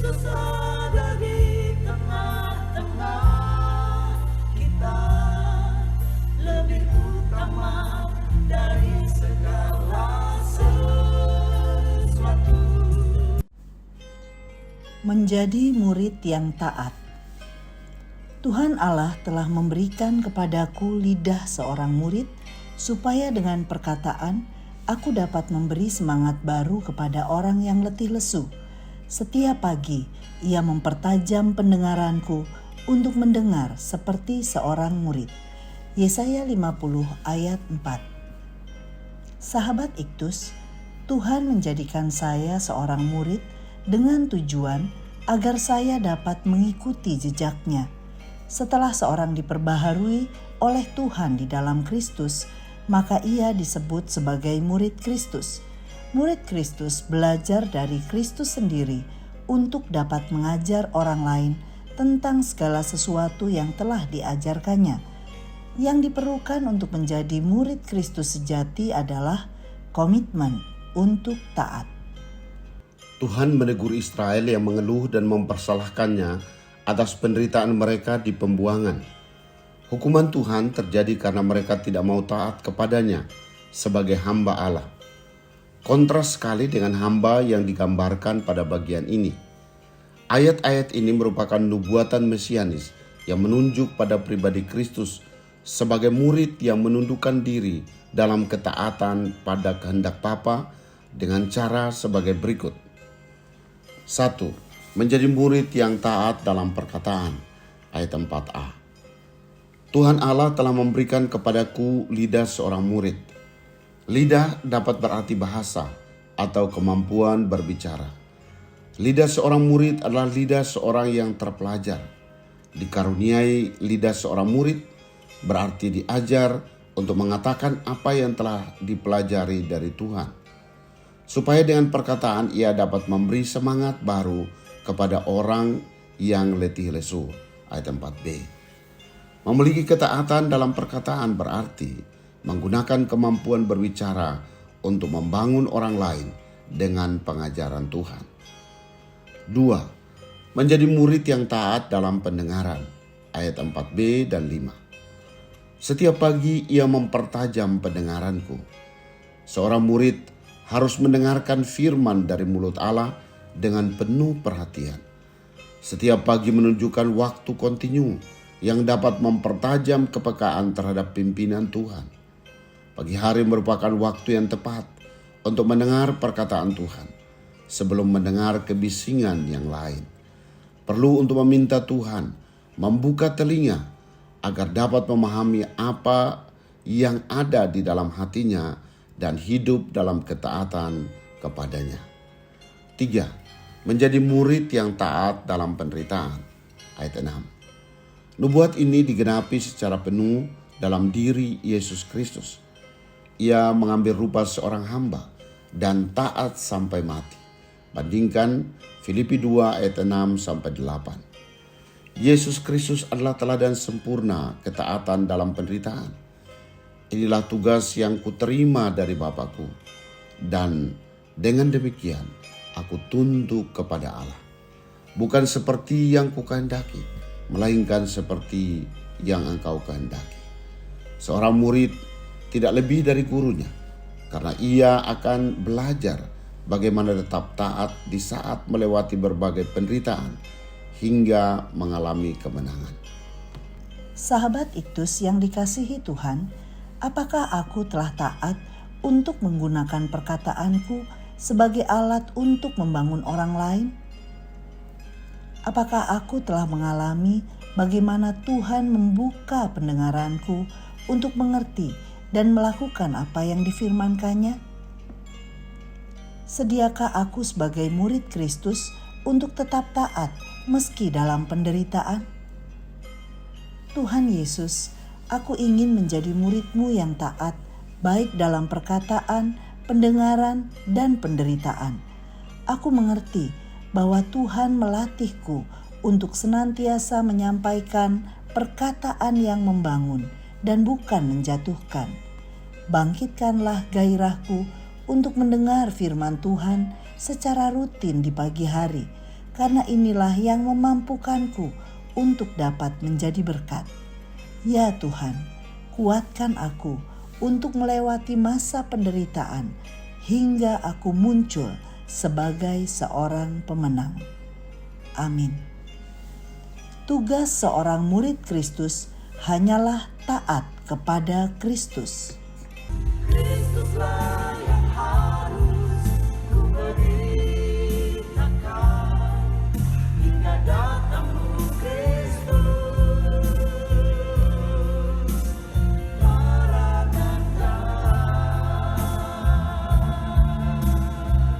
ada di tengah-tengah kita, lebih utama dari segala sesuatu. Menjadi murid yang taat. Tuhan Allah telah memberikan kepadaku lidah seorang murid, supaya dengan perkataan aku dapat memberi semangat baru kepada orang yang letih lesu. Setiap pagi ia mempertajam pendengaranku untuk mendengar seperti seorang murid. Yesaya 50 ayat 4. Sahabat Iktus, Tuhan menjadikan saya seorang murid dengan tujuan agar saya dapat mengikuti jejaknya. Setelah seorang diperbaharui oleh Tuhan di dalam Kristus, maka ia disebut sebagai murid Kristus. Murid Kristus belajar dari Kristus sendiri untuk dapat mengajar orang lain tentang segala sesuatu yang telah diajarkannya. Yang diperlukan untuk menjadi murid Kristus sejati adalah komitmen untuk taat. Tuhan menegur Israel yang mengeluh dan mempersalahkannya atas penderitaan mereka di pembuangan. Hukuman Tuhan terjadi karena mereka tidak mau taat kepadanya sebagai hamba Allah. Kontras sekali dengan hamba yang digambarkan pada bagian ini. Ayat-ayat ini merupakan nubuatan mesianis yang menunjuk pada pribadi Kristus sebagai murid yang menundukkan diri dalam ketaatan pada kehendak Bapa dengan cara sebagai berikut. 1. Menjadi murid yang taat dalam perkataan. Ayat 4a. Tuhan Allah telah memberikan kepadaku lidah seorang murid. Lidah dapat berarti bahasa atau kemampuan berbicara. Lidah seorang murid adalah lidah seorang yang terpelajar. Dikaruniai lidah seorang murid berarti diajar untuk mengatakan apa yang telah dipelajari dari Tuhan, supaya dengan perkataan ia dapat memberi semangat baru kepada orang yang letih lesu. Ayat 4b. Memiliki ketaatan dalam perkataan berarti menggunakan kemampuan berbicara untuk membangun orang lain dengan pengajaran Tuhan. 2. Menjadi murid yang taat dalam pendengaran. Ayat 4b dan 5. Setiap pagi ia mempertajam pendengaranku. Seorang murid harus mendengarkan firman dari mulut Allah dengan penuh perhatian. Setiap pagi menunjukkan waktu kontinu yang dapat mempertajam kepekaan terhadap pimpinan Tuhan. Pagi hari merupakan waktu yang tepat untuk mendengar perkataan Tuhan sebelum mendengar kebisingan yang lain. Perlu untuk meminta Tuhan membuka telinga agar dapat memahami apa yang ada di dalam hatinya dan hidup dalam ketaatan kepadanya. 3. Menjadi murid yang taat dalam penderitaan. Ayat 6. Nubuat ini digenapi secara penuh dalam diri Yesus Kristus. Ia mengambil rupa seorang hamba dan taat sampai mati. Bandingkan Filipi 2 ayat 6-8. Yesus Kristus adalah teladan sempurna ketaatan dalam penderitaan. Inilah tugas yang kuterima dari Bapakku, dan dengan demikian aku tunduk kepada Allah. Bukan seperti yang kukehendaki, melainkan seperti yang Engkau kehendaki. Seorang murid tidak lebih dari gurunya, karena ia akan belajar bagaimana tetap taat di saat melewati berbagai penderitaan hingga mengalami kemenangan. Sahabat Iktus yang dikasihi Tuhan, apakah aku telah taat untuk menggunakan perkataanku sebagai alat untuk membangun orang lain? Apakah aku telah mengalami bagaimana Tuhan membuka pendengaranku untuk mengerti dan melakukan apa yang difirmankannya? Sediakah aku sebagai murid Kristus untuk tetap taat meski dalam penderitaan? Tuhan Yesus, aku ingin menjadi murid-Mu yang taat, baik dalam perkataan, pendengaran, dan penderitaan. Aku mengerti bahwa Tuhan melatihku untuk senantiasa menyampaikan perkataan yang membangun dan bukan menjatuhkan. Bangkitkanlah gairahku untuk mendengar firman Tuhan secara rutin di pagi hari, karena inilah yang memampukanku untuk dapat menjadi berkat. Ya Tuhan, kuatkan aku untuk melewati masa penderitaan hingga aku muncul sebagai seorang pemenang. Amin. Tugas seorang murid Kristus hanyalah taat kepada Kristus. Kristuslah